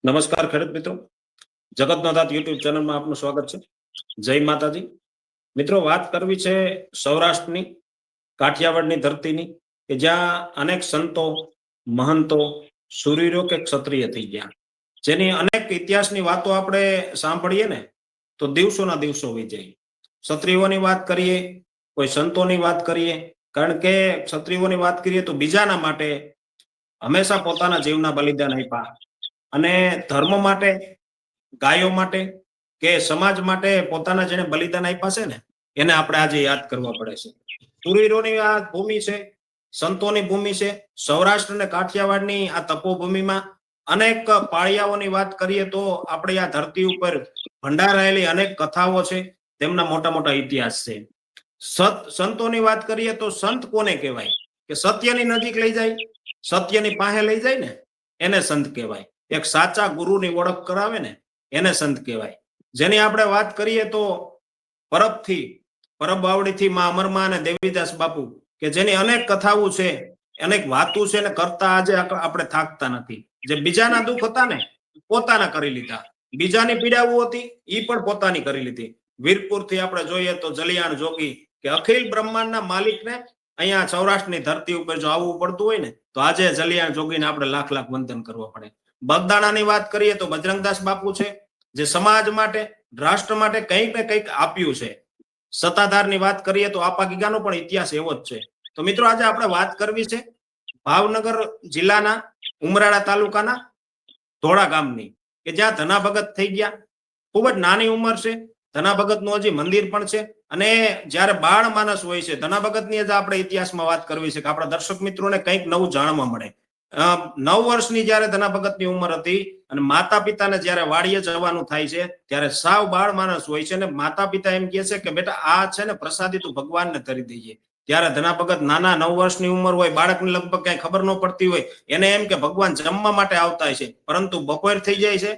નમસ્કાર ખેડૂત મિત્રો, જગતનો તાત યુટ્યુબ ચેનલમાં આપનું સ્વાગત છે. જય માતાજી. મિત્રો, વાત કરવી છે સૌરાષ્ટ્રની, કાઠિયાવાડની ધરતીની, કે જ્યાં અનેક સંતો, મહંતો, શૂરવીરો કે ક્ષત્રિય થઈ ગયા, જેની અનેક ઇતિહાસની વાતો આપણે સાંભળીએ ને તો દિવસોના દિવસો હોઈ જાય. ક્ષત્રિયોની વાત કરીએ, કોઈ સંતોની વાત કરીએ, કારણ કે ક્ષત્રિયોની વાત કરીએ તો બીજાના માટે હંમેશા પોતાના જીવના બલિદાન આપ્યા અને ધર્મ માટે, ગાયો માટે કે સમાજ માટે પોતાના જેને બલિદાન આપ્યા છે ને એને આપણે આજે યાદ કરવા પડે છે. શૂરવીરોની આ ભૂમિ છે, સંતોની ભૂમિ છે. સૌરાષ્ટ્ર અને કાઠિયાવાડની આ તપોભૂમિમાં અનેક પાળિયાઓની વાત કરીએ તો આપણે આ ધરતી ઉપર ભંડારાયેલી અનેક કથાઓ છે, તેમના મોટા મોટા ઇતિહાસ છે. સંતોની વાત કરીએ તો સંત કોને કહેવાય? કે સત્યની નજીક લઈ જાય, સત્યની પાસે લઈ જાય ને એને સંત કહેવાય. એક સાચા ગુરુની ઓળખ કરાવે ને એને સંત કહેવાય. જેની આપણે વાત કરીએ તો પરબવાવડીથી માં અમરમાં અને દેવીદાસ બાપુ, કે જેની અનેક કથાઓ છે, અનેક વાતો છે ને કરતા આજે આપણે થાકતા નથી. જે બીજાના દુઃખ હતા ને પોતાના કરી લીધા, બીજાની પીડાઓ હતી એ પણ પોતાની કરી લીધી. વીરપુરથી આપણે જોઈએ તો જલિયાણ જોગી, કે અખિલ બ્રહ્માંડના માલિકને અહીંયા સૌરાષ્ટ્રની ધરતી ઉપર જો આવવું પડતું હોય ને તો આજે જલિયાણ જોગીને આપણે લાખ લાખ વંદન કરવા પડે. બગદાણાની વાત કરીએ તો બજરંગદાસ બાપુ છે, જે સમાજ માટે, રાષ્ટ્ર માટે કંઈક ને કંઈક આપ્યું છે. સત્તાધારની વાત કરીએ તો આપા ગીગાનો પણ ઇતિહાસ એવો જ છે. તો મિત્રો, આજે આપણે વાત કરવી છે ભાવનગર જિલ્લાના ઉમરાળા તાલુકાના ધોળા ગામની, કે જ્યાં ધના ભગત થઈ ગયા. ખૂબ જ નાની ઉંમર છે. ધના ભગતનું હજી મંદિર પણ છે. અને જ્યારે બાળ માનસ હોય છે, ધના ભગતની જ આપણે ઇતિહાસમાં વાત કરવી છે કે આપણા દર્શક મિત્રોને કંઈક નવું જાણવા મળે. 9 વર્ષની જયારે ધના ભગતની ઉંમર હતી અને માતા પિતાને જયારે વાડીએ જવાનું થાય છે ત્યારે સાવ બાળ માણસ હોય છે, અને માતા પિતા એમ કહે છે કે બેટા આ છે ને પ્રસાદી તું ભગવાનને ધરી દઈએ. ત્યારે ધના ભગત નાના 9 વર્ષની ઉંમર હોય, બાળકને લગભગ કઈ ખબર ન પડતી હોય, એને એમ કે ભગવાન જમવા માટે આવતા છે. પરંતુ બપોર થઈ જાય છે,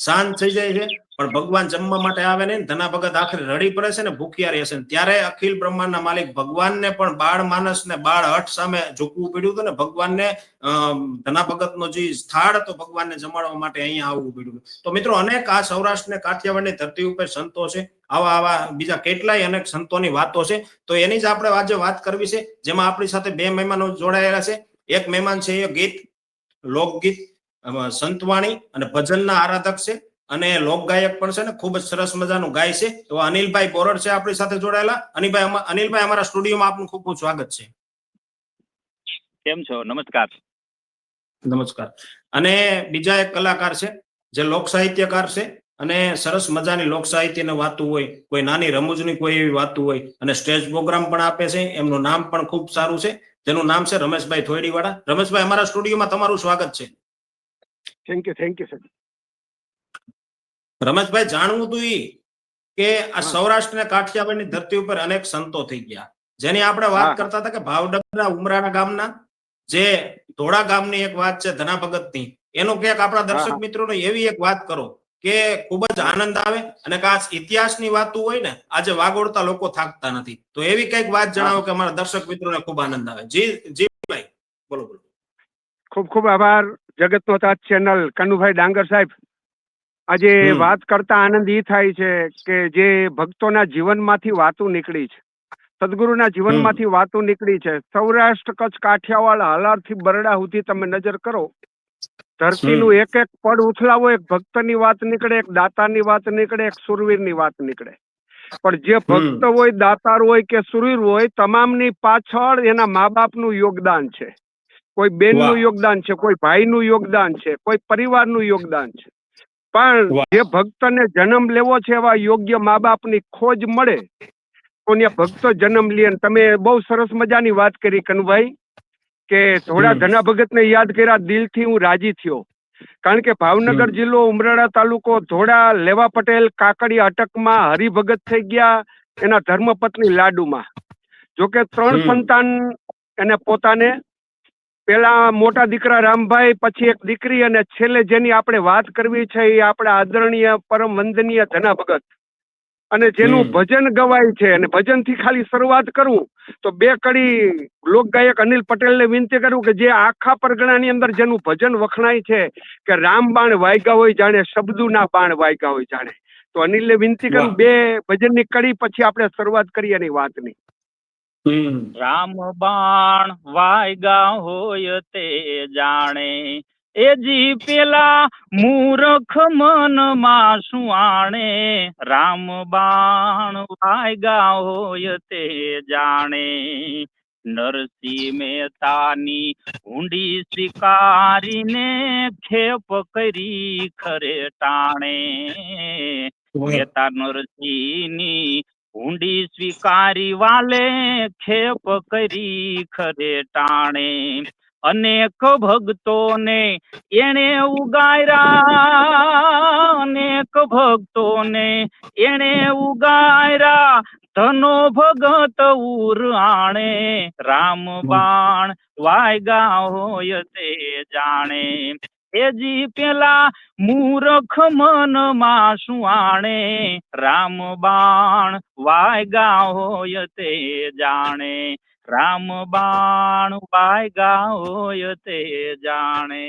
સાંજ થઈ જાય છે, પણ ભગવાન જમવા માટે આવે નહીં. ધના ભગત આખરે રડી પડે છે ને ભૂખ્યા રહે છે. ત્યારે અખિલ બ્રહ્માંડના માલિક ભગવાનને પણ બાળ માનસને બાળ હઠ સામે ઝૂકવું પડ્યું હતું ને ભગવાનને ધના ભગતનો જે સ્થળ હતો ભગવાનને જમાડવા માટે અહીંયા આવવું પડ્યું. તો મિત્રો, અનેક આ સૌરાષ્ટ્ર ને કાઠિયાવાડની ધરતી ઉપર સંતો છે, આવા બીજા કેટલાય અનેક સંતોની વાતો છે. તો એની જ આપણે આજે વાત કરવી છે, જેમાં આપણી સાથે 2 મહેમાનો જોડાયેલા છે. એક મહેમાન છે એ ગીત, લોકગીત, સંતવાણી અને ભજનના આરાધક છે અને લોકગાયક પણ છે ને ખૂબ જ સરસ મજાનું ગાય છે. તો અનિલભાઈ બોરડ છે આપણી સાથે જોડાયેલા. અનિલભાઈ, અમારા સ્ટુડિયોમાં આપનું ખૂબ ખૂબ સ્વાગત છે. કેમ છો? નમસ્કાર. નમસ્કાર. અને બીજા એક કલાકાર છે જે લોક સાહિત્યકાર છે અને સરસ મજાની લોક સાહિત્યની વાતો હોય, કોઈ નાની રમૂજની કોઈ એવી વાતો હોય અને સ્ટેજ પ્રોગ્રામ પણ આપે છે. એમનું નામ પણ ખૂબ સારું છે, જેનું નામ છે રમેશભાઈ થોયડીવાળા. રમેશભાઈ, અમારા સ્ટુડિયોમાં તમારું સ્વાગત છે. Thank you sir. રમેશભાઈ, જાણવું હતું કે આ સૌરાષ્ટ્ર અને કાઠિયાવાડની ધરતી ઉપર અનેક સંતો થઈ ગયા, જેની આપણે વાત કરતા હતા કે ભાવનગરના ઉમરાળા ગામના જે ધોળા ગામની એક વાત છે ધના ભગતની, એનો ક્યાંક આપણા દર્શક મિત્રોને એવી એક વાત કરો કે ખૂબ જ આનંદ આવે અને આ ઇતિહાસની વાતો હોય ને આજે વાગોળતા લોકો થાકતા નથી. તો એવી કઈક વાત જણાવો કે અમારા દર્શક મિત્રોને ખૂબ આનંદ આવે. જી ભાઈ, બોલો. ખૂબ ખૂબ આભાર જગતનો તાત ચેનલ, કનુભાઈ ડાંગર સાહેબ. આજે વાત કરતા આનંદ એ થાય છે કે જે ભક્તોના જીવનમાંથી વાતો નીકળી છે, સદગુરુના જીવનમાંથી વાતો નીકળી છે. સૌરાષ્ટ્ર, કચ્છ, કાઠિયાવાડ, હાલારથી બરડા સુધી તમે નજર કરો, ધરતીનું એક એક પડ ઉથલાવો, એક ભક્તની વાત નીકળે, એક દાતારની વાત નીકળે, એક સુરવીરની વાત નીકળે. પણ જે ભક્ત હોય, દાતાર હોય કે સુરવીર હોય, તમામની પાછળ એના મા બાપનું યોગદાન છે. કોઈ બેનનું યોગદાન છે, કોઈ ભાઈનું યોગદાન છે, કોઈ પરિવારનું યોગદાન છે. પણ જે ભક્તને જન્મ લેવો છે એવા યોગ્ય મા બાપની ખોજ મળે તો ત્યાં ભક્તો જન્મ લે. તમે બહુ સરસ મજાની વાત કરી કનુભાઈ, કે થોડા ધના ભગતને યાદ કર્યા, દિલથી હું રાજી થયો. કારણ કે ભાવનગર જિલ્લો, ઉમરાળા તાલુકો, ધોળા, લેવા પટેલ, કાકડિયા અટકમાં હરિભગત થઈ ગયા એના ધર્મપત્ની લાડુમાં. જોકે 3 સંતાન એને પોતાને, પેલા મોટા દીકરા રામભાઈ, પછી એક દીકરી, અને છેલ્લે જેની આપણે વાત કરવી છે એ આપણા આદરણીય પરમ વંદનીય ધના ભગત. અને જેનું ભજન ગવાય છે અને ભજનથી ખાલી શરૂઆત કરું તો બે કડી લોકગાયક અનિલ પટેલને વિનંતી કરું કે જે આખા પરગણાની અંદર જેનું ભજન વખણાય છે કે રામ બાણ વાયગા હોય જાણે શબ્દુના બાણ વાયગા હોય જાણે, તો અનિલને વિનંતી કરું બે ભજનની કડી પછી આપણે શરૂઆત કરીએ એની વાતની. રામ બાણ વાયગા હોય તે જાણે, એજી પેલા મૂરખ મનમાં શું આણે, રામ બાણ વાયગા હોય તે જાણે, નરસિંહ મહેતાની ઊંડી સ્વીકારીને ખેપ કરી ખરે ટાણે, મહેતા નરસિંહની ઊંડી સ્વીકારી વાલે ખેપ કરી ખરે ટાણે, અનેક ભક્તોને એણે ઉગાર્યા, અનેક ભક્તોને એણે ઉગાર્યા, ધનો ભગત ઉર આણે, રામ બાણ વાયગા હોય તે જાણે, એજી પેલા મૂરખ મનમાં શું આણે, રામ બાણ વાયગા હોય તે જાણે, રામ બાણ વાયગા હોય તે જાણે.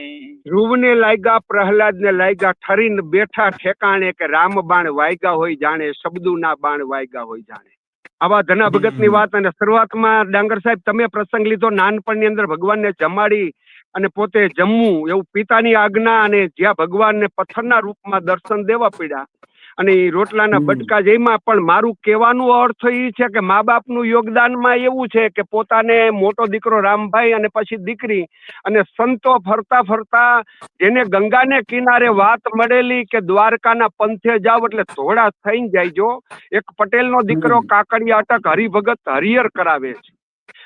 ધ્રુવને લાગ્યા પ્રહલાદને લાગ્યા ઠરીને બેઠા ઠેકાણે કે રામ બાણ વાયગા હોય જાણે, શબ્દુના બાણ વાયગા હોય જાણે. આવા ધના ભગતની વાત. અને શરૂઆતમાં ડાંગર સાહેબ તમે પ્રસંગ લીધો નાનપણની અંદર ભગવાનને જમાડી અને પોતે જમવું એવું પિતાની આજ્ઞા, અને જ્યાં ભગવાનને પથ્થરના રૂપમાં દર્શન દેવા પડ્યા અને એ રોટલાના બટકા જેમાં પણ મારું કહેવાનો અર્થ એ છે કે મા બાપનું યોગદાનમાં એવું છે કે પોતાને મોટો દીકરો રામભાઈ અને પછી દીકરી અને સંતો ફરતા ફરતા જેને ગંગાને કિનારે વાત મળેલી કે દ્વારકાના પંથે જાવ એટલે ધોળા થઈ જાય. જો એક પટેલનો દીકરો કાકડિયા અટક હરિભગત હરિહર કરાવે છે.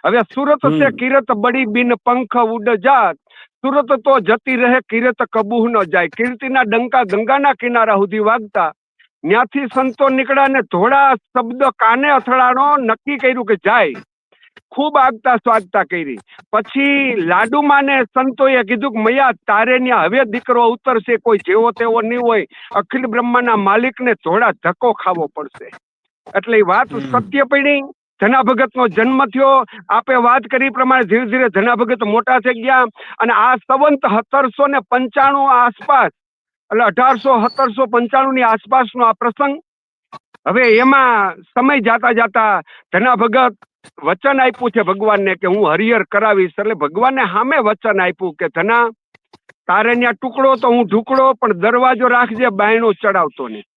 હવે સુરત છે કિરત બડી બિન પંખ ઉડ જાત, સુરત તો જતી રહે કિરત કબૂહ ન જાય. કીર્તિના ડંકા ગંગાના કિનારા સુધી વાગતા, ત્યાંથી સંતો નીકળ્યા ને ધોળા શબ્દ કાને અથડાણો, નક્કી કર્યું કે જાય. ખૂબ આગતા સ્વાગતા કરી. પછી લાડુમાને સંતોએ કીધું કે મૈયા તારે ત્યાં હવે દીકરો ઉતરશે, કોઈ જેવો તેવો નહીં હોય, અખિલ બ્રહ્માના માલિકને ધોળા ધક્કો ખાવો પડશે. એટલે એ વાત સત્ય પડી. ધના ભગતનો જન્મ થયો. આપે વાત કરી પ્રમાણે ધીરે ધીરે ધના ભગત મોટા થઈ ગયા અને આ સંવંત 1795 આસપાસ એટલે 1895 ની આસપાસનો આ પ્રસંગ. હવે એમાં સમય જાતા જાતા ધના ભગત વચન આપ્યું છે ભગવાનને કે હું હરિહર કરાવીશ. એટલે ભગવાનને સામે વચન આપ્યું કે ધના તારે ત્યાં ટુકડો તો હું ઢુકડો, પણ દરવાજો રાખજે, બાયણું ચડાવતો નહીં.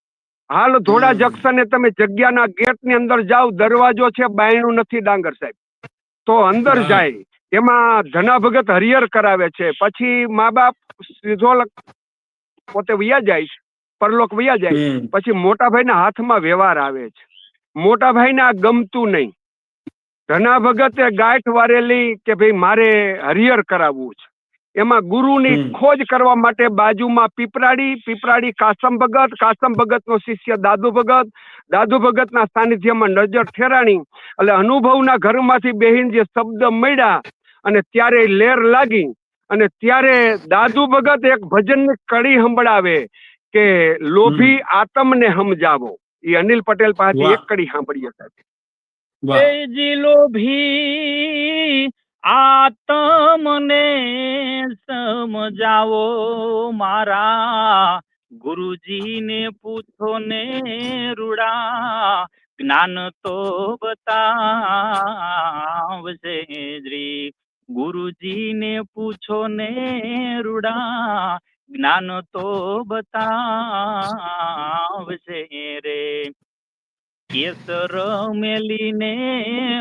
હાલ ધોળા જંકશને તમે જગ્યાના ગેટની અંદર જાઓ, દરવાજો છે બાયણું નથી ડાંગર સાહેબ, તો અંદર જાય. એમાં ધના ભગત હરિહર કરાવે છે. પછી મા બાપ સીધો પોતે વયા જાય છે, પરલોક વયા જાય. પછી મોટા ભાઈના હાથમાં વ્યવહાર આવે છે. મોટા ભાઈને આ ગમતું નહીં. ધના ભગતે ગાંઠ વારેલી કે ભાઈ મારે હરિહર કરાવવું છે. એમાં ગુરુની ખોજ કરવા માટે બાજુમાં પીપરાડી કાસમ ભગતનો શિષ્ય દાદુ ભગતના સાનિધ્યમાં નજર ઠેરાણી. એટલે અનુભવના ઘરમાંથી બેહીને જે શબ્દ મળ્યા અને ત્યારે લેર લાગી અને ત્યારે દાદુ ભગત એક ભજનની કડી સંભળાવે કે લોભી આતમને સમજાવો. એ અનિલ પટેલ પાસેથી એક કડી સાંભળીએ સાહેબ. જી લોભી આતમને સમજાવો, મારા ગુરુજીને પૂછો ને રૂડા, જ્ઞાન તો બતાવશે શ્રી. ગુરુજીને પૂછો ને રૂડા, જ્ઞાન તો બતાવશે રે. કેસર મેલીને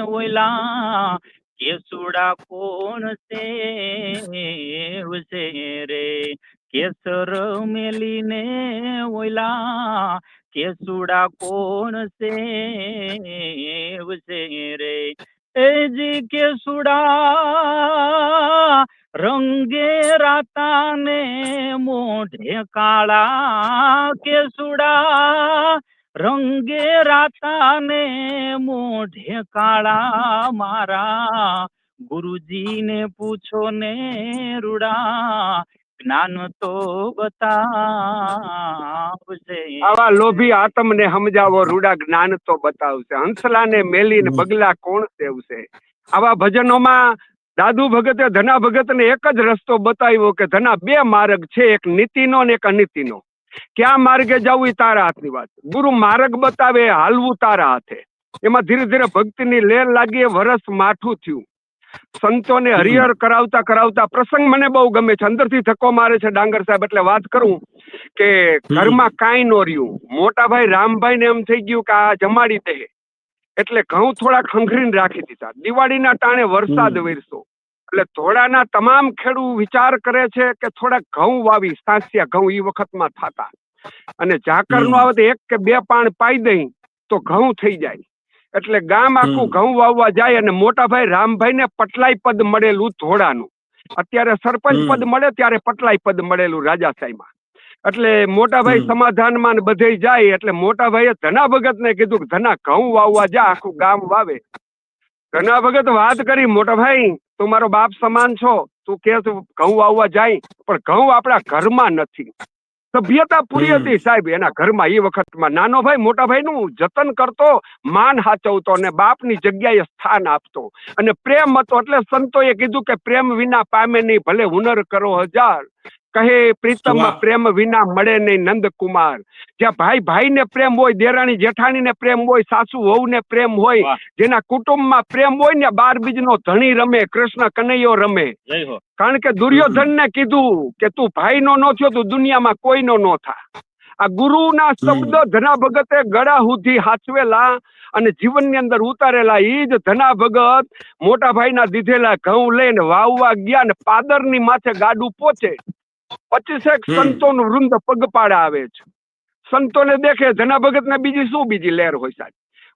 ઓયલા કેસુડા કોણ સેવશે રે. કેસર મેલીને ઓયલા કેસુડા કોણ સેવશે રે. એજી કેસુડા રંગે રાતાને મોઢે કાળા, કેસુડા રંગે રાતાને મોઢે કાળા, મારા ગુરુજીને પૂછો ને રૂડા, જ્ઞાન તો બતાવજે. આવા લોભી આતમને સમજાવો, રૂડા જ્ઞાન તો બતાવશે. હંસલાને મેલીને બગલા કોણ સેવશે? આવા ભજનોમાં દાદુ ભગતે ધના ભગતને એક જ રસ્તો બતાવ્યો કે ધના બે માર્ગ છે, એક નીતિનો ને એક અનીતિનો. ક્યાં માર્ગે જવું એ તારા હાથની વાત. ગુરુ માર્ગ બતાવે, હાલવું તારા હાથે. એમાં ધીરે ધીરે ભક્તિની લેર લાગી, વરસ માઠું થયું. સંતોને હરિહર કરાવતા કરાવતા પ્રસંગ મને બહુ ગમે છે, અંદરથી ધક્કો મારે છે ડાંગર સાહેબ. એટલે વાત કરું કે ઘરમાં કાંઈ નો રહ્યું. મોટા ભાઈ રામભાઈ ને એમ થઈ ગયું કે આ જમાડી દે, એટલે ઘઉં થોડા ખંખરીને રાખી દીધા. દિવાળીના ટાણે વરસાદ વરસો એટલે ધોળાના તમામ ખેડૂત વિચાર કરે છે કે થોડાક ઘઉં વાવી, સાંસિયા ઘઉં એ વખતમાં થતા, અને ઝાકર નો આવે તો એક કે બે પાણ પાઈ દઈ તો ઘઉં થઈ જાય. એટલે ગામ આખું ઘઉં વાવવા જાય, અને મોટા ભાઈ રામભાઈ ને પટલાઈ પદ મળેલું ધોળાનું. અત્યારે સરપંચ પદ મળે, ત્યારે પટલાઈ પદ મળેલું રાજાશાહીમાં. એટલે મોટા ભાઈ સમાધાનમાં ને બધે જાય. એટલે મોટા ભાઈએ ધના ભગત ને કીધું કે ધના ઘઉં વાવવા જા, આખું ગામ વાવે. ધના ભગત વાત કરી, મોટા ભાઈ તું મારો બાપ સમાન છો, તું કે ઘઉં વાવવા જાય, પણ ઘઉં આપણા ઘરમાં નથી. સભ્યતા પૂરી હતી સાહેબ એના ઘરમાં. એ વખતમાં નાનો ભાઈ મોટા ભાઈ નું જતન કરતો, માન હાચવતો, અને બાપની જગ્યાએ સ્થાન આપતો, અને પ્રેમ હતો. એટલે સંતોએ કીધું કે પ્રેમ વિના પામે નહીં, ભલે હુનર કરો હજાર, કહે પ્રીતમ પ્રેમ વિના મળે નહીં નંદકુમાર. જ્યાં ભાઈ ભાઈ ને પ્રેમ હોય, દેરાણી જેઠાણી ને પ્રેમ હોય, સાસુ વહુ ને પ્રેમ હોય, જેના કુટુંબમાં પ્રેમ હોય ને, બાર બીજનો ધણી રમે, કૃષ્ણ કનૈયો રમે. કારણ કે દુર્યોધન ને કીધું કે તું ભાઈ નો નો થયો, તું દુનિયામાં કોઈનો નો થા. આ ગુરુના શબ્દ ધના ભગતે ગળા સુધી હાચવેલા અને જીવનની અંદર ઉતારેલા. એ જ ધના ભગત મોટા ભાઈના દીધેલા ઘઉં લઈને વાવવા ગયા, ને પાદરની માથે ગાડું પહોંચે, 25 સંતોનું વૃંદ પગપાળા આવે છે. સંતોને દેખે, ધના ભગત ને બીજી લહેર હોય સાહેબ.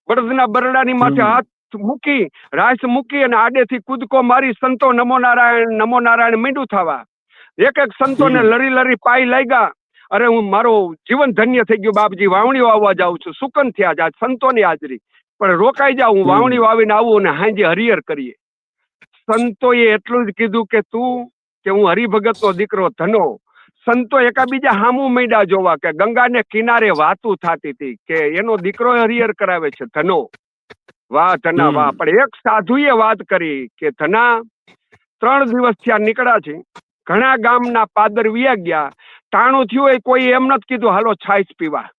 બળદના બરડાની માથે હાથ મૂકી, રાસ મૂકી, અને આડેથી કૂદકો મારી સંતો નમો નારાયણ મીંડું થવા. એક એક સંતોને લરી લરી પાઈ લાગ્યા. અરે હું મારો જીવન ધન્ય થઈ ગયું બાપજી, વાવણીઓ આવવા જાઉં છું. સુકન થયા જ સંતોની હાજરી, પણ રોકાઈ જાઉં, હું વાવણી વાવીને આવું અને હાંજે હરિહર કરીએ. સંતોએ એટલું જ કીધું કે તું કે હું હરિભગત નો દીકરો ધનો. સંતો એકાબીજા હામું માંડ્યા જોવા કે ગંગાને કિનારે વાતું થતી હતી કે એનો દીકરો હરિહર કરાવે છે ધનો. વાહ ધના વાહ. પણ એક સાધુએ વાત કરી કે ધના 3 દિવસ થયા નીકળ્યા છે, ઘણા ગામના પાદર વિયા ગયા, ટાણું થયું હોય, કોઈ એમ નથી કીધું હાલો છાશ પીવા.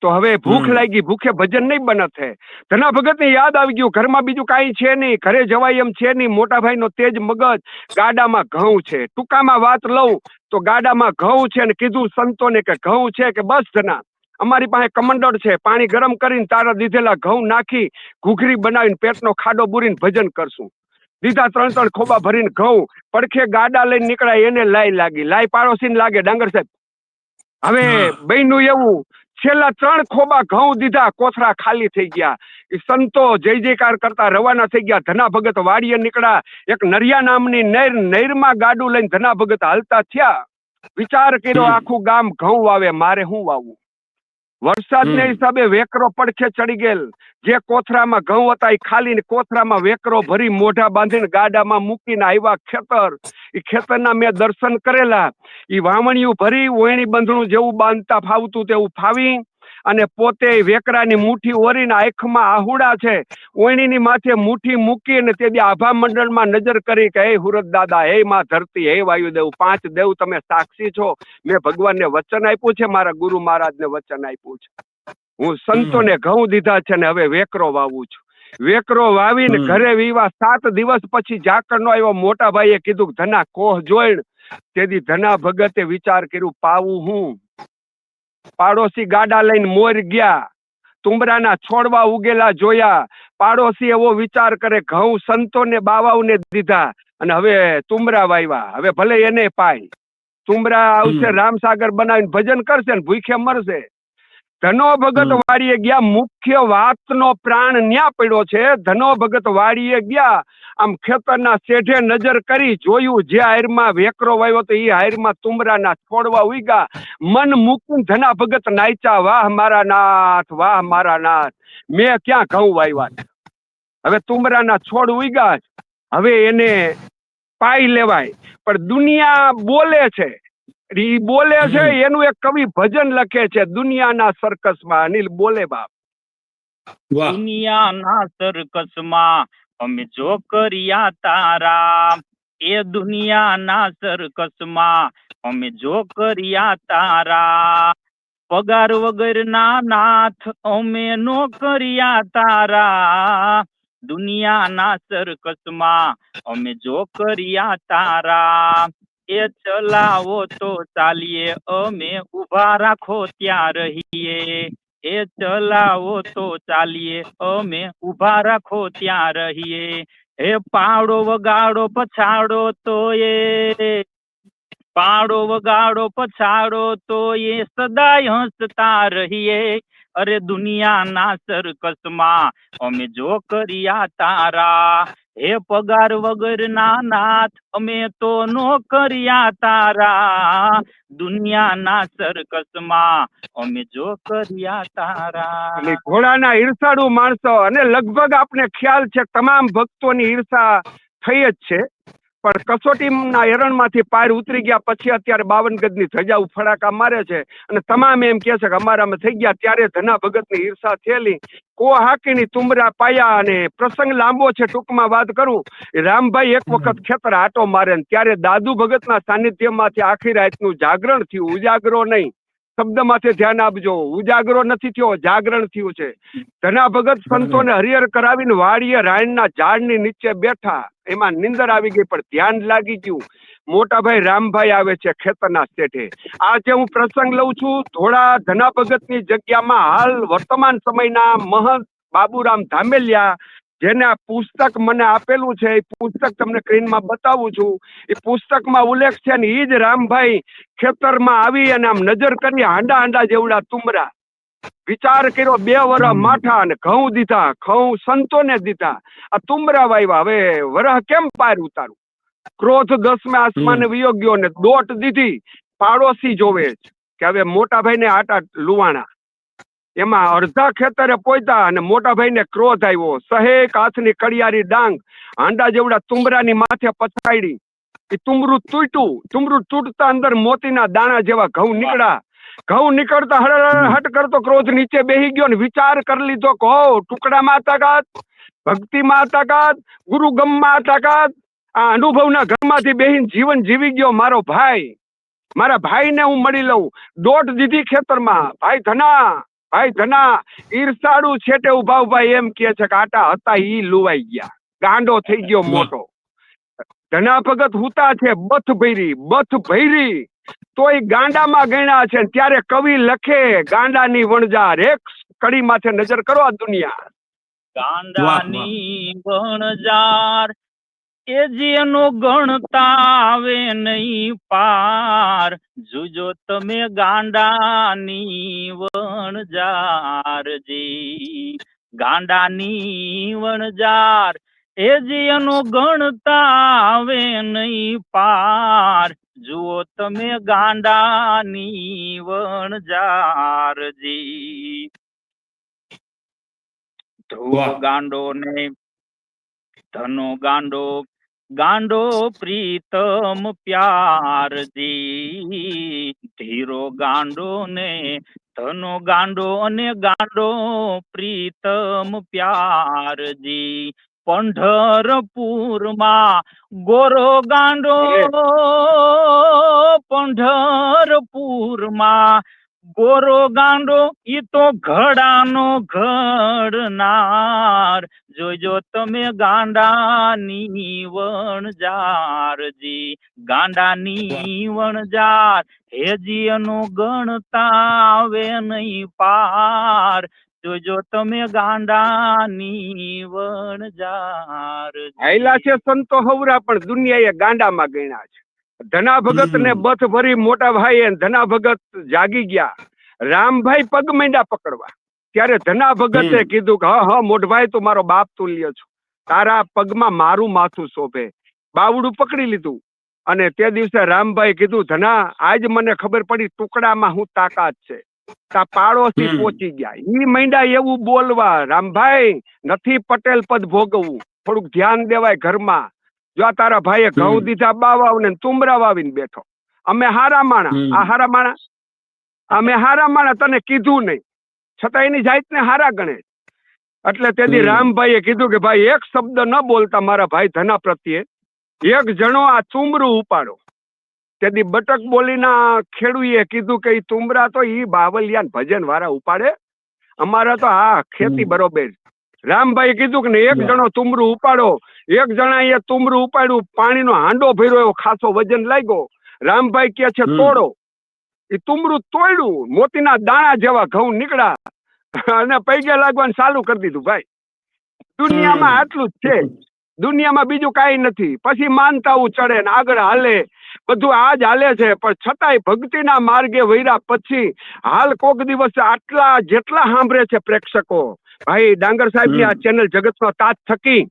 તો હવે ભૂખ લાગી, ભૂખે ભજન નહીં બનત હે. ધના ભગત ને યાદ આવી ગયું, ઘરમાં બીજું કાંઈ છે નહીં, ઘરે જવાય એમ છે નહીં. મોટા ભાઈ નો તેજ મગજ, ગાડામાં ઘઉં છે. ટૂંકામાં વાત લઉં તો ગાડામાં ઘઉં છે, ને કીધું સંતોને કે ઘઉં છે કે બસ ધના અમારી પાસે કમંડળ છે, પાણી ગરમ કરીને તારા દીધેલા ઘઉં નાખી, ઘૂઘરી બનાવીને પેટનો ખાડો બુરીને ભજન કરશું. દીધા 3 ખોબા ભરીને ઘઉં, પડખે ગાડા લઈને નીકળ્યા. એને લાઈ પાડોશીને લાગે ડાંગર સાહેબ. હવે બન્યું એવું, છેલ્લા 3 ખોબા ઘઉં દીધા, કોથળા ખાલી થઈ ગયા. એ સંતો જય જયકાર કરતા રવાના થઈ ગયા. ધના ભગત વાડીએ નીકળ્યા. એક નરિયા નામની નહેરમાં ગાડું લઈને ધના ભગત હાલતા થયા. વિચાર કર્યો, આખું ગામ ઘઉં વાવે, મારે શું વાવવું? વરસાદને હિસાબે વેકરો પડખે ચડી ગયેલ. જે કોથરામાં ઘઉં હતા એ ખાલી કોથરામાં વેકરો ભરી મોઢા બાંધીને ગાડામાં મૂકીને આવ્યા ખેતર. એ ખેતરના મેં દર્શન કરેલા. એ વાવણીયું ભરી ઓયણી બંધણું જેવું બાંધતા ફાવતું તેવું ફાવી, અને પોતે વેકરાની મુઠ્ઠી ઓરીને આંખમાં આહુડા છે, ઓયણીની માથે મુઠ્ઠી મૂકી, અને તે આભા મંડળમાં નજર કરી કે હે હુરત દાદા, હે માં ધરતી, હે વાયુદેવ, 5 દેવ તમે સાક્ષી છો. મેં ભગવાનને વચન આપ્યું છે, મારા ગુરુ મહારાજને વચન આપ્યું છે. હું સંતોને ઘઉં દીધા છે ને હવે વેકરો વાવું છું. વેકરો વાવીને ઘરે વીવા 7 દિવસ પછી ઝાકળનો આવ્યો. મોટા ભાઈએ કીધું ધના કોહ જોઈન. તેથી ધના ભગતે વિચાર કર્યું, પાવું હું? પાડોશી ગાડા લઈને મોર ગયા, તુંબરાના છોડવા ઉગેલા જોયા. પાડોશી એવો વિચાર કરે, ઘઉં સંતોને બાવાઓને દીધા અને હવે તુંબરા વાવ્યા, હવે ભલે એને પાય. તુંબરા આવશે, રામસાગર બનાવીને ભજન કરશે ને ભૂખે મરશે. ધનો ભગત વાડીએ ગયા, મુખ્ય વાતનો પ્રાણ ન્યા પડ્યો છે. ધનો ભગત વાડીએ ગયા, આમ ખેતરના શેઢે નજર કરી, જોયું જે હાયરમાં વેકરો વાવ્યો તો એ હાયરમાં તુંબરાના છોડવા ઉગ્યા. મન મૂકીને ધના ભગત નાચ્યા, વાહ મારા નાથ, વાહ મારા નાથ, મેં ક્યાં ઘઉં વાવ્યા. હવે તુંબરાના છોડ ઉગ્યા, હવે એને પાઈ લેવાય. પણ દુનિયા બોલે છે ઈ બોલે છે એનું એક કવિ ભજન લખે છે, દુનિયાના સર્કસમાં. અનિલ બોલે બાપ. વાહ દુનિયાના સર્કસમાં અમે જો કર્યા તારા, એ દુનિયાના સર્કસમાં અમે જો કર્યા તારા, પગાર વગરના નાથ અમે નો કર્યા તારા, દુનિયાના સર્કસમાં અમે જો કર્યા તારા, એ ચલાવો તો ચાલીએ અમે ઊભા રાખો ત્યાં રહીએ, એ ચલાવો તો ચાલીએ અમે ઊભા રાખો ત્યાં રહીએ, એ પાડો વગાડો પછાડો તો એ, પાડો વગાડો પછાડો તો એ સદાય હસતા રહીએ, અરે દુનિયાના સર્કસમાં અમે જો કર્યા તારા, હે પગાર વગરના નાથ અમે તો નો કર્યા તારા, દુનિયાના સર્કસમાં અમે જો કર્યા તારા. અને ઘોડાના ઈર્ષાળુ માણસો, અને લગભગ આપને ખ્યાલ છે તમામ ભક્તોની ઈર્ષા થઈ જ છે, પણ કસોટીના એરણમાંથી પાર ઉતરી ગયા પછી અત્યારે 52 ગજની ધજા ફડાકા મારે છે, અને તમામ એમ કહે છે કે અમારામાં થઈ ગયા. ત્યારે ધના ભગતની ઈર્ષા થયેલી, કો હાકીની તુમરા પાયા. અને પ્રસંગ લાંબો છે, ટૂંકમાં વાત કરું. રામભાઈ એક વખત ખેતર આટો મારે, ત્યારે દાદુ ભગતના સાનિધ્યમાંથી આખી રાતનું જાગરણ થયું, ઉજાગરો નહીં, શબ્દમાંથી ધ્યાન આપજો, ઉજાગરો નથી થયો, જાગરણ થયું છે. ધના ભગત સંતોને હરિહર કરાવીને વાડીએ રાયણના ઝાડની નીચે બેઠા, એમાં નિંદર આવી ગઈ, પણ ધ્યાન લાગી ગયું. મોટા ભાઈ રામભાઈ આવે છે ખેતરના શેઠે. આજે હું પ્રસંગ લઉં છું થોડા ધના ભગતની જગ્યામાં હાલ વર્તમાન સમયના મહંત બાબુરામ ધામેલિયા, જેને આ પુસ્તક મને આપેલું છે, એ પુસ્તક તમને સ્ક્રીનમાં બતાવું છું. એ પુસ્તકમાં ઉલ્લેખ છે ને, એ જ રામભાઈ ખેતરમાં આવી અને આમ નજર કરી, હાંડા હાંડા જેવડા તુમરા, વિચાર કર્યો 2 વર્ષ માઠા અને ઘઉં દીધા, ઘઉં સંતોને દીધા, આ તુમરા વાવ્યા, હવે વરહ કેમ પાર ઉતારું? ક્રોધ 10મે આસમાને વિયો ગયો ને દોટ દીધી. પાડોશી જોવે કે હવે મોટા ભાઈને આટા લુવાણા, એમાં અડધા ખેતરે પોયતા અને મોટા ભાઈને ક્રોધ આવ્યો. સહેક હાથની કડિયારી ડાંગ હાંડા જેવડા તુમરાની માથે પછાડી, એ તુમરું તૂટ્યું. તુમરું તૂટતા અંદર મોતીના દાણા જેવા ઘઉં નીકળ્યા. ઘઉં નીકળતા હટ કરતો ક્રોધ નીચે બેહી ગયો ને વિચાર કરી લીધો, કહો ટુકડામાં તાકાત, ભક્તિમાં તાકાત, ગુરુ ગમમાં તાકાત. આ અનુભવના ઘરમાંથી બેહીને જીવન જીવી ગયો મારો ભાઈ. મારા ભાઈને હું મળી લઉં. દોટ દીધી ખેતરમાં. ભાઈ ધના ઈર્ષાળુ છેટે ઉભા એમ કે છે કે આટા હતા ઈ લુવાઈ ગયા, ગાંડો થઈ ગયો મોટો. ધના ભગત હુતા છે બથ ભૈરી તોય ગાંડામાં ગણ્યા છે. ત્યારે કવિ લખે ગાંડાની વણજાર. એક કડી માથે નજર કરો આ દુનિયા. ગાંડાની વણજાર એ જેનો ગણતા આવે નહીં પાર, જોજો તમે ગાંડાની વણજાર જી, ગાંડાની વણજાર એ જેનો ગણતા આવે નહીં પાર, જુઓ તમે ગાંડાની વણજાર જી. ધ્રુવ ગાંડો ને ધનો ગાંડો, ગાંડો પ્રીતમ પ્યારજી, ધીરો ગાંડો ને ધનો ગાંડો અને ગાંડો પ્રીતમ પ્યારજી. પંઢરપુરમાં ગોરો ગાંડો, પંઢરપુરમાં ગોરો ગાંડો ઈ તો ઘડાનો ઘડનાર, જોજો તમે ગાંડાની વણજારજી, ગાંડાની વણજાર હેજી એનો ગણતા આવે નહીં પાર, જોજો તમે ગાંડાની વણજાર. આયલા છે સંતો હવરા પણ દુનિયાએ ગાંડામાં ગણ્યા છે. ધના ભગત ને બથ ભરી મોટા ભાઈ ધના ભગત જાગી ગયા. રામભાઈ પગ માંડ્યા પકડવા. ત્યારે ધના ભગતે કીધું કે હા મોટભાઈ તું મારો બાપ તુલ્ય છું, તારા પગમાં મારું માથું શોભે. બાવડું પકડી લીધું અને તે દિવસે રામભાઈ કીધું ધના આજ મને ખબર પડી ટુકડામાં હું તાકાત છે. તા પાડોશી પહોંચી ગયા. ઈ માંડ્યા એવું બોલવા, રામભાઈ નથી પટેલ પદ ભોગવવું, થોડુંક ધ્યાન દેવાય ઘરમાં. જો તારા ભાઈએ ઘઉં દીધા બાવા ને તુમરા વાવીને બેઠો. અમે હારા માણા, આ હારા માણા, અમે હારા માણા, તને કીધું નહીં છતાં એની જાતને હારા ગણે. એટલે તેથી રામભાઈએ કીધું કે ભાઈ એક શબ્દ ન બોલતા મારા ભાઈ ધના પ્રત્યે, એક જણો આ તુમરું ઉપાડો. તેથી બટક બોલીના ખેડૂએ કીધું કે ઈ તુમરા તો ઈ બાવલિયાન ભજન વાળા ઉપાડે, અમારા તો આ ખેતી બરોબર. રામભાઈ કીધું કે એક જણો તુમરું ઉપાડો. એક જણા એ તુમરું ઉપાડ્યું, પાણીનો હાંડો ભર્યો, એવો ખાસો વજન લાગ્યો. રામભાઈ કે છે તોડો. એ તુમરું તોડ્યું, મોતીના દાણા જેવા ઘઉં નીકળ્યા અને પૈગે લાગવાનું ચાલુ કરી દીધું. ભાઈ દુનિયામાં આટલું જ છે, દુનિયામાં બીજું કાંઈ નથી. પછી માનતાઓ ચડે ને આગળ હાલે, બધું આજ હાલે છે. પણ છતાંય ભક્તિના માર્ગે વૈરા પછી હાલ કોક દિવસ આટલા જેટલા સાંભળે છે પ્રેક્ષકો, ભાઈ ડાંગર સાહેબની આ ચેનલ જગતનો તાજ થકી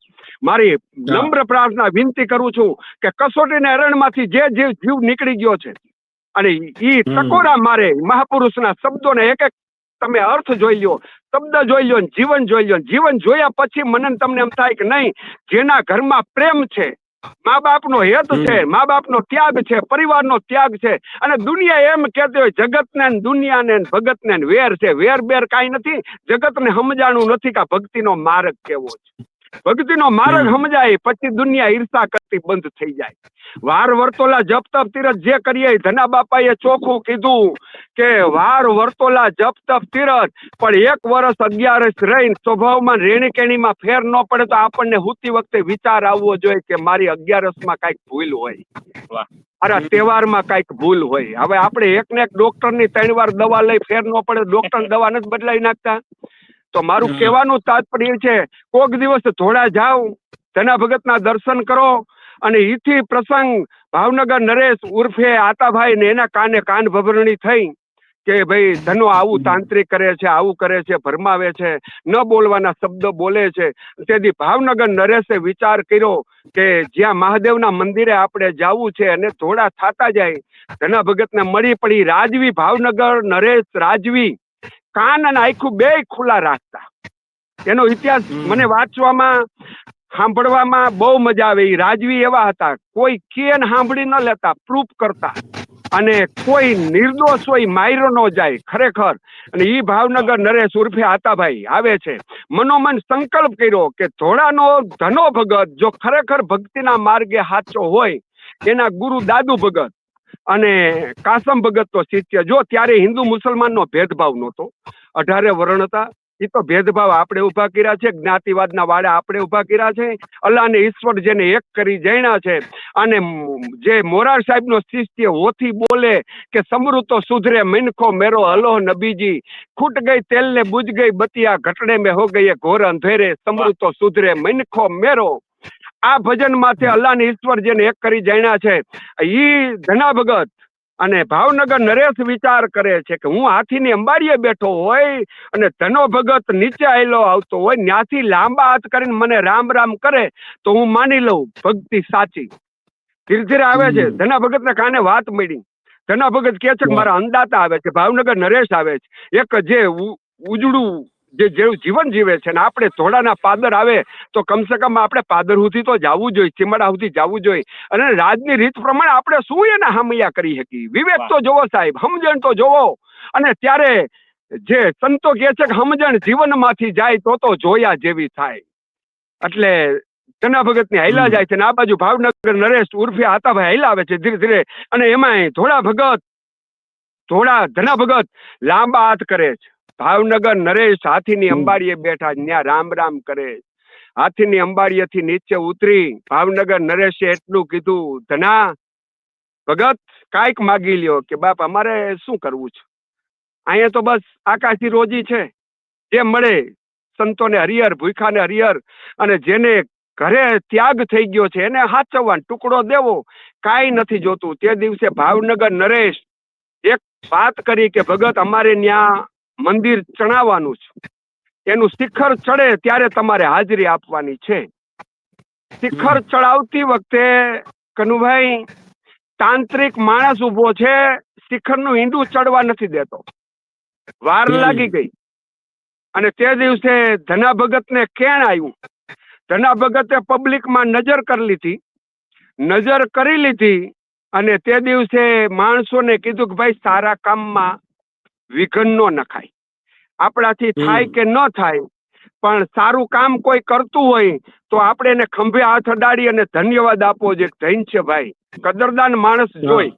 મારી નમ્ર પ્રાર્થના વિનંતી કરું છું કે કસોટીના રણમાંથી જે જીવ નીકળી ગયો છે અને ઈ ટકોરા મારે મહાપુરુષના શબ્દોને એક એક તમે અર્થ જોઈ લ્યો, શબ્દ જોઈ લ્યો, જીવન જોઈ લ્યો. જીવન જોયા પછી મને તમને એમ થાય કે નહીં, જેના ઘરમાં પ્રેમ છે, મા બાપનો હેત છે, મા બાપનો ત્યાગ છે, પરિવારનો ત્યાગ છે, અને દુનિયા એમ કહેતી હોય જગતને દુનિયાને ભગતને વેર છે. વેર બેર કાંઈ નથી. જગતને સમજાણું નથી કે ભક્તિનો માર્ગ કેવો છે. ભક્તિનો માર્ગ સમજાય પછી દુનિયા ઈર્ષા કરતી બંધ થઈ જાય. વાર વર્તોલા જપ તપ તીરથ જે કરીએ, ધના બાપાએ ચોખ્ખું કીધું કે વાર વર્તોલા જપ તપ તીરથ, પણ 1 વર્ષ 11 રહીને સ્વભાવમાં રેણી કેણીમાં ફેર ન પડે તો આપણને હુતી વખતે વિચાર આવવો જોઈએ કે મારી 11માં કાંઈક ભૂલ હોય, અરે તહેવારમાં કાંઈક ભૂલ હોય. હવે આપણે એક ને એક ડોક્ટરની 3 વાર દવા લઈ ફેર ન પડે, ડોક્ટર દવા નથી બદલાઈ નાખતા. તો મારું કહેવાનું તાત્પર્ય છે, કોક દિવસ થોડા જાઓ, ધના ભગતના દર્શન કરો અને ઈથી પ્રસંગ ભાવનગર નરેશ ઉર્ફે આતાભાઈ ને એના કાને કાન ભભરણી થઈ કે ભાઈ ધનો આવું તાંત્રિક કરે છે, આવું કરે છે, ભરમાવે છે, ન બોલવાના શબ્દ બોલે છે. તેથી ભાવનગર નરેશે વિચાર કર્યો કે જ્યાં મહાદેવના મંદિરે આપણે જવું છે અને થોડા થતા જાય, ધના ભગતને મળી પડી. રાજવી ભાવનગર નરેશ રાજવી કાન અને આખું બે ખુલ્લા રાખતા. એનો ઇતિહાસ મને વાંચવામાં સાંભળવામાં બહુ મજા આવે. રાજવી એવા હતા, કોઈ કેન સાંભળી ન લેતા, પ્રૂફ કરતા, અને કોઈ નિર્દોષ હોય માયરો ન જાય ખરેખર. અને ઈ ભાવનગર નરેશ ઉર્ફે આતાભાઈ આવે છે, મનોમન સંકલ્પ કર્યો કે ધોળાનો ધનો ભગત જો ખરેખર ભક્તિના માર્ગે સાચો હોય, એના ગુરુ દાદુ ભગત અને કાસમ ભગત તો શિષ્ય. જો ત્યારે હિન્દુ મુસલમાનનો ભેદભાવ નહોતો, 18 વર્ણ હતા. એ તો ભેદભાવ આપણે ઉભા કર્યા છે, જ્ઞાતિવાદના વાડા આપણે ઉભા કર્યા છે, અલ્લાહ ને ઈશ્વર જેને એક કરી જાણ્યા છે. અને જે મોરાર સાહેબનો શિષ્ય હોથી બોલે કે સમૃતો સુધરે મિનખો મેરો અલોહ નબીજી, ખૂટ ગઈ તેલ ને બુझ ગઈ બતિયા, ઘટડે में हो गई घोर अंधेरे, સમૃતો સુધરે મિનખો મેરો. આ ભજન માથે અલ્લાહ ને ઈશ્વર જેને એક કરી જાણ્યા છે, ઈ ધના ભગત અને ભાવનગર નરેશ વિચાર કરે છે કે હું હાથીની અંબાડીએ બેઠો હોય અને ધનો ભગત નીચે આવેલો આવતો હોય, ત્યાંથી લાંબા હાથ કરીને મને રામ રામ કરે તો હું માની લઉં ભક્તિ સાચી. ધીરે ધીરે આવે છે, ધના ભગતના કાને વાત મળી. ધના ભગત કે છે કે મારા અંદાતા આવે છે, ભાવનગર નરેશ આવે છે, એક જે ઉજળું જે જીવન જીવે છે, ને આપણે ધોળાના પાદર આવે તો કમસે કમ આપણે પાદર સુધી તો જવું જોઈએ, ચીમડા સુધી જવું જોઈએ. અને રાજની રીત પ્રમાણે આપણે શું એને હામૈયા કરી શકીએ? વિવેક તો જોવો સાહેબ, સમજણ તો જોવો. અને ત્યારે જે સંતો કહે છે કે સમજણ જીવનમાંથી જાય તો જોયા જેવી થાય. એટલે ધના ભગતની હાઈલા જાય છે, ને આ બાજુ ભાવનગર નરેશ ઉર્ફે આતાભાઈ હાઈલા આવે છે ધીરે ધીરે. અને એમાંય ધોળા ધના ભગત લાંબા હાથ કરે છે. ભાવનગર નરેશ હાથીની અંબાડીએ બેઠા, ત્યાં રામ રામ કરે. હાથીની અંબાડીએથી નીચે ઉતરી ભાવનગર નરેશે એટલું કીધું, ધના ભગત કાંઈક માગી લ્યો. કે બાપ અમારે શું કરવું છે, અહીંયા તો બસ આકાશી રોજી છે, જે મળે સંતોને હરિહર, ભૂખાને હરિહર, અને જેને ઘરે ત્યાગ થઈ ગયો છે એને હાચવવાનો ટુકડો દેવો, કાંઈ નથી જોતું. તે દિવસે ભાવનગર નરેશ એક વાત કરી કે ભગત અમારે ત્યાં મંદિર ચણાવવાનું છે, એનું શિખર ચડે ત્યારે તમારે હાજરી આપવાની છે. શિખર ચડાવતી વખતે કનુભાઈ તાંત્રિક માણસ ઉભો છે, શિખરનું ઈંડું ચડવા નથી દેતો. વાર લાગી ગઈ અને તે દિવસે ધના ભગતને કેણ આવ્યું. ધના ભગતે પબ્લિકમાં નજર કરી લીધી અને તે દિવસે માણસોને કીધું કે ભાઈ સારા કામમાં વિઘન નો નખાય, આપણાથી થાય કે ન થાય, પણ સારું કામ કોઈ કરતું હોય તો આપણે એને ખંભે હાથ અડાડી અને ધન્યવાદ આપવો જોઈએ. ધન છે ભાઈ, કદરદાન માણસ જોઈ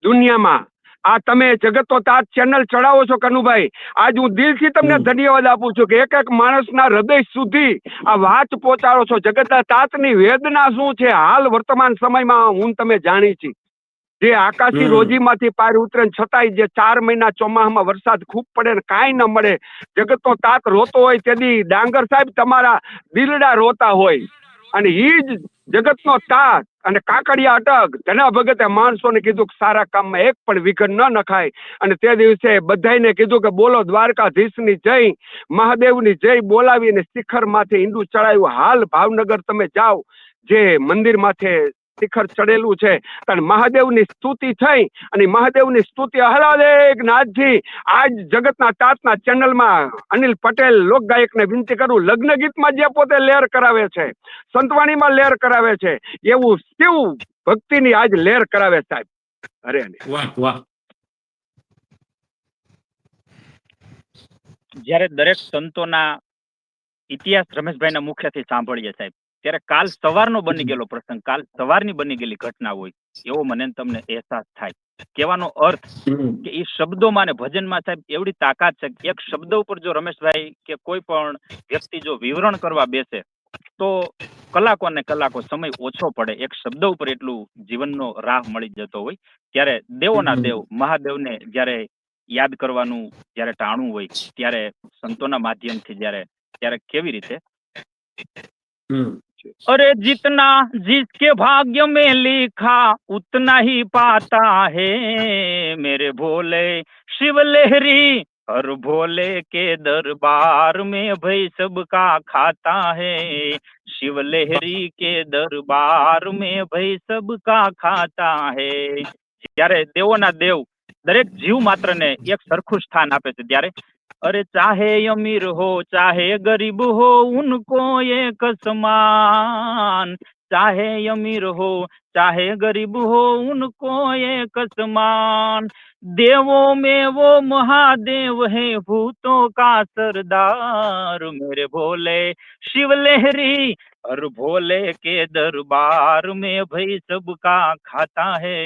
દુનિયામાં. આ તમે જગતો તાત ચેનલ ચડાવો છો કનુભાઈ, આજ હું દિલથી તમને ધન્યવાદ આપું છું કે એક એક માણસના હૃદય સુધી આ વાત પહોંચાડો છો. જગતના તાતની વેદના શું છે હાલ વર્તમાન સમયમાં હું તમે જાણી છી. જે આકાશી રોજીમાંથી પાર ઉતરે છતાંય જે 4 મહિના ચોમાસામાં વરસાદ ખૂબ પડે ને કાંઈ ન મળે, જગતનો તાત રોતો હોય તેથી ડાંગર સાહેબ તમારા દિલડા રોતા હોય. અને ઈ જ જગતનો તાત અને કાકડિયા અટક ધના ભગતે માણસોને કીધું કે સારા કામમાં એક પણ વિઘન ન નખાય. અને તે દિવસે બધાને કીધું કે બોલો દ્વારકાધીશની જય, મહાદેવની જય બોલાવીને શિખર માથે ઈંડું ચડાવ્યું. હાલ ભાવનગર તમે જાઓ, જે મંદિર માથે શિખર ચડેલું છે, અને મહાદેવની સ્તુતિ થઈ અને મહાદેવની સ્તુતિ હલાદેક નાથજી આજ જગતના તાતના ચેનલમાં અનિલ પટેલ લોકગાયકને વિનંતી કરું, લગ્ન ગીતમાં જે પોતે લેર કરાવે છે, સંતવાણીમાં લેર કરાવે છે, એવું શિવ ભક્તિની આજ લેર કરાવે સાહેબ. અરે વાહ વાહ. જ્યારે દરેક સંતોના ઇતિહાસ રમેશભાઈના મુખ્યથી સાંભળીએ સાહેબ, ત્યારે કાલ સવારનો બની ગયેલો પ્રસંગ, કાલ સવારની બની ગયેલી ઘટના હોય એવો મને તમને અહેસાસ થાય. કહેવાનો અર્થ કે એ શબ્દોમાં ને ભજનમાં સાહેબ એવડી તાકાત છે કે એક શબ્દ ઉપર જો રમેશભાઈ કે કોઈ પણ વ્યક્તિ જો વિવરણ કરવા બેસે તો કલાકો ને કલાકો સમય ઓછો પડે. એક શબ્દ ઉપર એટલું જીવનનો રાહ મળી જતો હોય. ત્યારે દેવોના દેવ મહાદેવને જ્યારે યાદ કરવાનું જ્યારે ટાણું હોય ત્યારે સંતોના માધ્યમથી ત્યારે કેવી રીતે अरे जितना जिसके भाग्य में लिखा उतना ही पाता है मेरे भोले शिव लहरी हर भोले के दरबार में भाई सबका खाता है शिव लहरी के दरबार में भाई सबका खाता है. જ્યારે દેવોના દેવ દરેક જીવ માત્ર ને એક સરખું સ્થાન આપે છે ત્યારે अरे चाहे अमीर हो चाहे गरीब हो उनको एक समान, चाहे अमीर हो चाहे गरीब हो उनको एक समान, देवों में वो महादेव है भूतों का सरदार मेरे भोले शिव लहरी हर भोले के दरबार में भाई सबका खाता है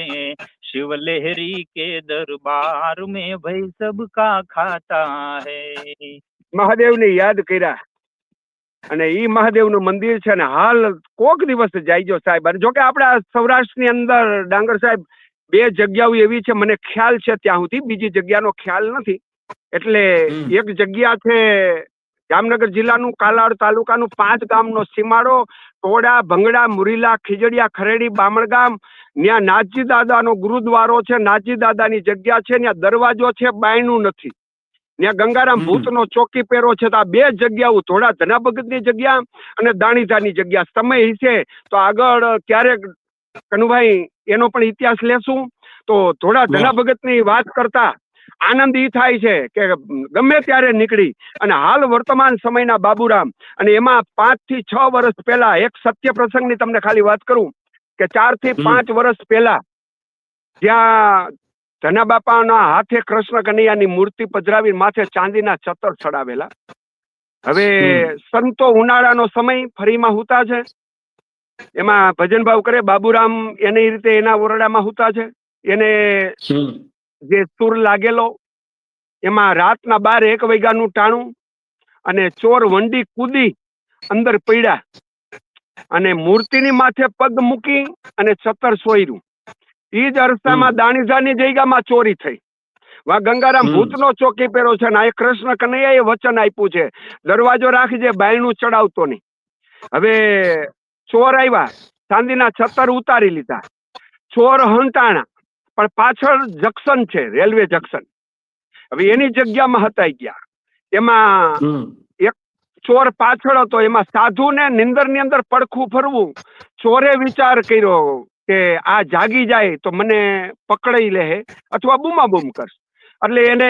शिव लहरी के दरबार में भाई सबका खाता है. મહાદેવને યાદ કર્યા અને ઈ મહાદેવનું મંદિર છે ને હાલ કોક દિવસ જાયજો સાહેબ. અને જોકે આપણા સૌરાષ્ટ્રની અંદર ડાંગર સાહેબ 2 જગ્યાઓ એવી છે, મને ખ્યાલ છે ત્યાં સુધી, બીજી જગ્યાનો ખ્યાલ નથી. એટલે એક જગ્યા છે જામનગર જિલ્લાનું કાલાડ તાલુકાનું 5 ગામનો સીમાડો, ટોડા, ભંગડા, મુરીલા, ખીજડીયા, ખરેડી, બામણગામ. ત્યાં નાથજી દાદાનો ગુરુદ્વારો છે, નાથજી દાદાની જગ્યા છે, ત્યાં દરવાજો છે, બાયણું નથી. ત્યાં ગંગારામ ભૂતનો ચોકી પેરો છે. તો આ 2 જગ્યાઓ, થોડા ધના ભગતની જગ્યા અને દાણીધાની જગ્યા. સમય હિસે તો આગળ ક્યારેક કનુભાઈ એનો પણ ઇતિહાસ લેશું. તો થોડા ધના ભગતની વાત કરતા આનંદ ઈ થાય છે કે ગમે ત્યારે નીકળી અને હાલ વર્તમાન સમયના બાબુરામ, અને એમાં 5 થી 6 વર્ષ પહેલા એક સત્ય પ્રસંગની તમને ખાલી વાત કરું કે 4 થી 5 વર્ષ પહેલા જ્યાં ધના બાપાના હાથે કૃષ્ણ કનૈયાની મૂર્તિ પધરાવી માથે ચાંદીના ચતર ચડાવેલા. હવે સંતો ઉનાળાનો સમય ફરીમાં હુતા છે, એમાં ભજન ભાવ કરે. બાબુરામ એની રીતે એના ઓરડામાં હુતા છે, એને જે સુર લાગેલો એમાં રાતના 12-1 વાગ્યાનું ટાણું અને ચોર વંડી કૂદી અંદર પડ્યા અને મૂર્તિની માથે પગ મૂકી અને ચતર સોયર્યું. ઈ જ અરસામાં દાણીધાની જગ્યામાં ચોરી થઈ. વા ગંગારામ ભૂતનો ચોકી પેરો છે ને આ કૃષ્ણ કનૈયાએ વચન આપ્યું છે દરવાજો રાખજે, બાયણું ચડાવતો નહીં. હવે ચોર આવ્યા, ચાંદીના છતર ઉતારી લીધા, ચોર હંટાણા, પણ પાછળ જંકશન છે, રેલવે જંકશન. હવે એની જગ્યામાં હતાઈ ગયા. એમાં એક ચોર પાછળ હતો, એમાં સાધુ ને નિંદરની અંદર પડખું ફરવું. ચોરે વિચાર કર્યો કે આ જાગી જાય તો મને પકડાઈ લે અથવા બૂમાબૂમ કરશે. એટલે એને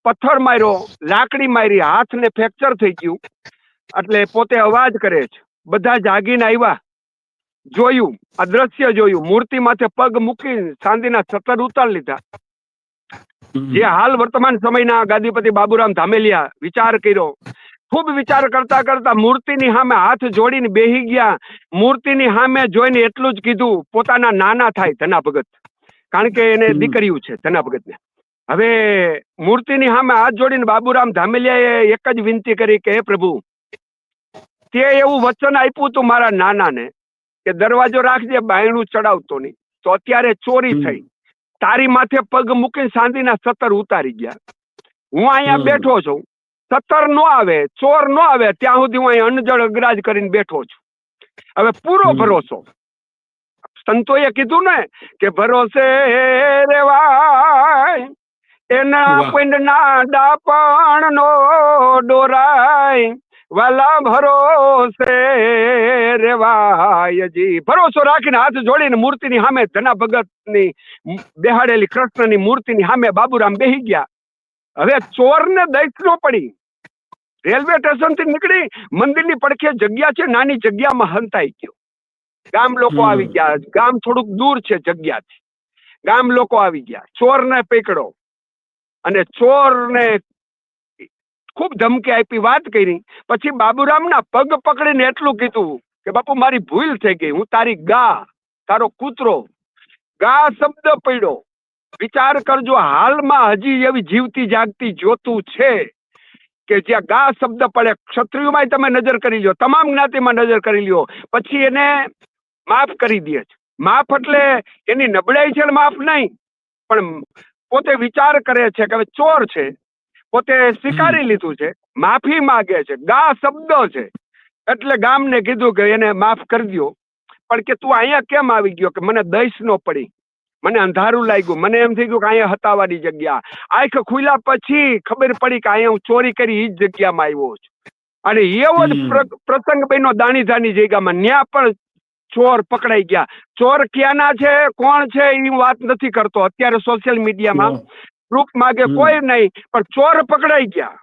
પથ્થર માર્યો, લાકડી મારી, હાથને ફ્રેક્ચર થઈ ગયું. એટલે પોતે અવાજ કરે છે, બધા જાગીને આવ્યા જોયું, આ દ્રશ્ય જોયું, મૂર્તિ માથે પગ મૂકી ચાંદીના છત્ર ઉતારી લીધા. જે હાલ વર્તમાન સમયના ગાદીપતિ બાબુરામ ધામેલિયા વિચાર કર્યો, ખૂબ વિચાર કરતા કરતા મૂર્તિની સામે હાથ જોડીને બેહી ગયા. મૂર્તિની સામે જોઈને એટલું જ કીધું, પોતાના નાના થાય ધના ભગત, કારણ કે એને દીકરીયું છે ધના ભગતને. હવે મૂર્તિની સામે હાથ જોડીને બાબુરામ ધામેલિયાએ એક જ વિનંતી કરી કે હે પ્રભુ, તે એવું વચન આપ્યું તું મારા નાનાને કે દરવાજો રાખજે, બાયણું ચડાવતો નહીં. તો અત્યારે ચોરી થઈ, તારી માથે પગ મૂકીને ચાંદીના સતર ઉતારી ગયા. હું અહીંયા બેઠો છું, સતર નો આવે, ચોર નો આવે ત્યાં સુધી હું અહીંયા અનજળ અગ્રાજ કરીને બેઠો છું. હવે પૂરો ભરોસો. સંતોએ કીધું ને કે ભરોસે રેવાય, એના પિંડના ડાપણ નો ડોરાય, વાલા ભરોસે રેવાય જી. ભરોસો રાખીને હાથ જોડીને મૂર્તિની સામે ધના ભગતની બેહાડેલી કૃષ્ણની મૂર્તિની સામે બાબુરામ બેહી ગયા. હવે ચોરને દૈત નો પડી. રેલવે સ્ટેશન થી નીકળી મંદિરની પડખે જગ્યા છે, નાની જગ્યામાં હંતાઈ ગયો. ગામ લોકો આવી ગયા, ગામ થોડુંક દૂર છે જગ્યાથી. ગામ લોકો આવી ગયા, ચોરને પકડો, અને ચોરને ખૂબ ધમકી આપી, વાત કરી. પછી બાબુરામના પગ પકડીને એટલું કીધું કે બાપુ મારી ભૂલ થઈ ગઈ, હું તારી ગા, તારો કૂતરો, ગા શબ્દ પડ્યો. વિચાર કરજો, હાલમાં હજી એવી જીવતી જાગતી જ્યોતું છે કે જ્યાં ગા શબ્દ પડે. ક્ષત્રિયોમાં તમે નજર કરી લો, તમામ જ્ઞાતિમાં નજર કરી લો, પછી એને માફ કરી દે છે. માફ એટલે એની નબળાઈ છે, માફ નહીં, પણ પોતે વિચાર કરે છે કે હવે ચોર છે, પોતે સ્વીકારી લીધું છે, માફી માંગે છે. ગા શબ્દ છે એટલે ગામને કીધું કે એને માફ કરી દો. પણ કે તું અહીંયા કેમ આવી ગયો? કે મને દઈશ નો પડી, મને અંધારું લાગ્યું, મને એમ થઈ ગયું કે અહીંયા હતાવાની જગ્યા. આંખ ખુલ્યા પછી ખબર પડી કે અહીંયા હું ચોરી કરી એ જ જગ્યામાં આવ્યો છું. અને એવો જ પ્રસંગ બન્યો દાણીધાની જગ્યામાં. ન્યા પણ ચોર પકડાઈ ગયા. ચોર ક્યાંના છે, કોણ છે એ વાત નથી કરતો. અત્યારે સોશિયલ મીડિયામાં પ્રૂફ માગે કોઈ નહીં, પણ ચોર પકડાઈ ગયા.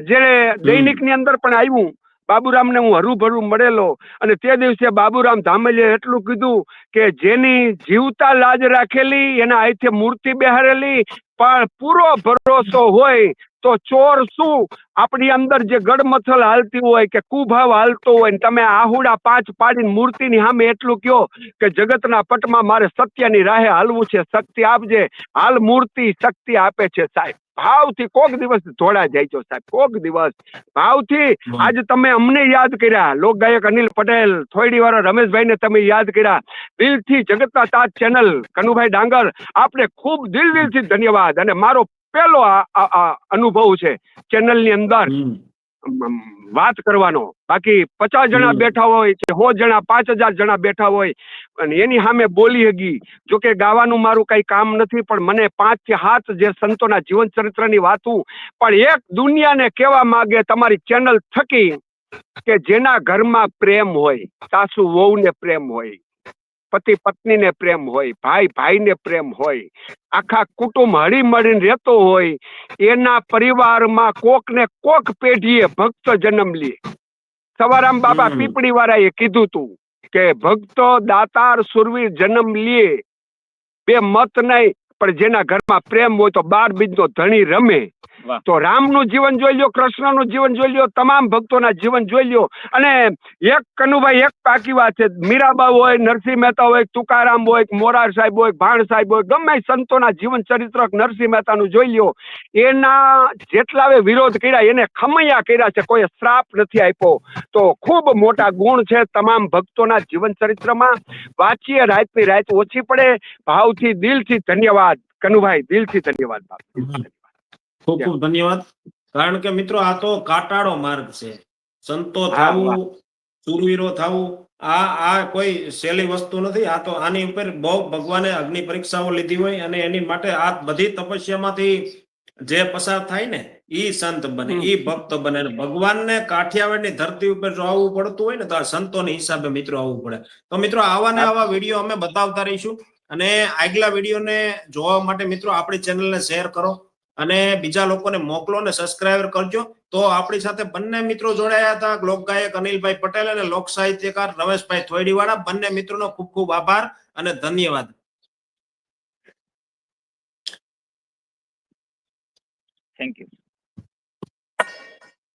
જેને દૈનિક ની અંદર પણ આવ્યું, બાબુરામને હું હરુભરું મળેલો, અને તે દિવસે બાબુરામ ધામેલિયાએ એટલું કીધું કે જેની જીવતા લાજ રાખેલી, એના હાથે મૂર્તિ બેહારેલી, પણ પૂરો ભરોસો હોય તો ચોર શું, આપણી અંદર જે ગડમથલ હાલતી હોય કે કુભાવ હાલતો હોય, ને તમે આહુડા 5 પાડીને મૂર્તિની સામે એટલું કહો કે જગતના પટમાં મારે સત્યની રાહે હાલવું છે, શક્તિ આપજે. હાલ મૂર્તિ શક્તિ આપે છે સાહેબ. ભાવથી કોક દિવસ ધોળા જાય છો સાહેબ, કોક દિવસ ભાવથી. આજે તમે અમને યાદ કર્યા, લોક ગાયક અનિલ પટેલ, થોડી વાર રમેશભાઈ ને તમે યાદ કર્યા. દિલથી જગતના તાજ ચેનલ કનુભાઈ ડાંગર, આપણે ખૂબ દિલથી ધન્યવાદ. અને મારો પેલો અનુભવ છે ચેનલ ની અંદર વાત કરવાનો. બાકી 50 જણા બેઠા હોય કે 100 જણા, 5000 જણા બેઠા હોય, અને એની સામે બોલી હગી. જોકે ગાવાનું મારું કઈ કામ નથી, પણ મને 5 થી 7 જે સંતોના જીવન ચરિત્રની વાતું પણ એક દુનિયાને કહેવા માંગે તમારી ચેનલ થકી, કે જેના ઘરમાં પ્રેમ હોય, સાસુ વહુને પ્રેમ હોય, પતિ પત્નીને પ્રેમ હોય, ભાઈ ભાઈને પ્રેમ હોય, આખા કુટુંબ હળી મળીને રહેતો હોય, એના પરિવારમાં કોક ને કોક પેઢીએ ભક્ત જન્મ લે. સવારામ બાબા પીપળી વાળાએ કીધું તું કે ભક્તો દાતાર સુરવીર જન્મ લે, બે મત નહીં, પણ જેના ઘરમાં પ્રેમ હોય તો 12 બીજનો ધણી રમે. તો રામનું જીવન જોઈ લ્યો, કૃષ્ણનું જીવન જોઈ લ્યો, તમામ ભક્તોના જીવન જોઈ લ્યો. અને એક કનુભાઈ એક પાકી વાત છે, મીરાબા હોય, નરસિંહ મહેતા હોય, તુકારામ હોય, મોરાર સાહેબ હોય, ભાણ સાહેબ હોય, ગમે સંતોના જીવન ચરિત્ર નરસિંહ મહેતાનું જોઈ લ્યો. એના જેટલા વિરોધ કર્યા એને ખમૈયા કર્યા છે, કોઈ શ્રાપ નથી આપ્યો. તો ખૂબ મોટા ગુણ છે તમામ ભક્તોના જીવન ચરિત્રમાં. વાંચીએ, રાતની રાત ઓછી પડે. ભાવથી દિલથી ધન્યવાદ કનુભાઈ, દિલથી ધન્યવાદ. ખૂબ ખૂબ ધન્યવાદ. કારણ કે મિત્રો આ તો કાટાળો માર્ગ છે. સંતો થવું, શૂરવીરો થવું, આ કોઈ સહેલી વસ્તુ નથી. આ તો આની ઉપર બહુ ભગવાને અગ્નિ પરીક્ષાઓ લીધી હોય, અને એની માટે આ બધી તપસ્યામાંથી જે પસાર થાય ને ઈ સંત બને, ઈ ભક્ત બને. ભગવાનને કાઠિયાવાડની ધરતી ઉપર જો આવવું પડતું હોય ને તો આ સંતોની હિસાબે મિત્રો આવવું પડે. તો મિત્રો આવા ને આવા વિડીયો અમે બતાવતા રહીશું. અને આગલા વિડીયોને જોવા માટે મિત્રો આપણી ચેનલને શેર કરો, અને બીજા લોકોને મોકલો ને સબસ્ક્રાઇબર કરજો. તો આપણી સાથે બંને મિત્રો જોડાયા હતા, લોકગાયક અનિલભાઈ પટેલ અને લોક સાહિત્યકાર રમેશભાઈ થોયડીવાળા. બંને મિત્રોનો ખૂબ ખૂબ આભાર અને ધન્યવાદ. Thank you.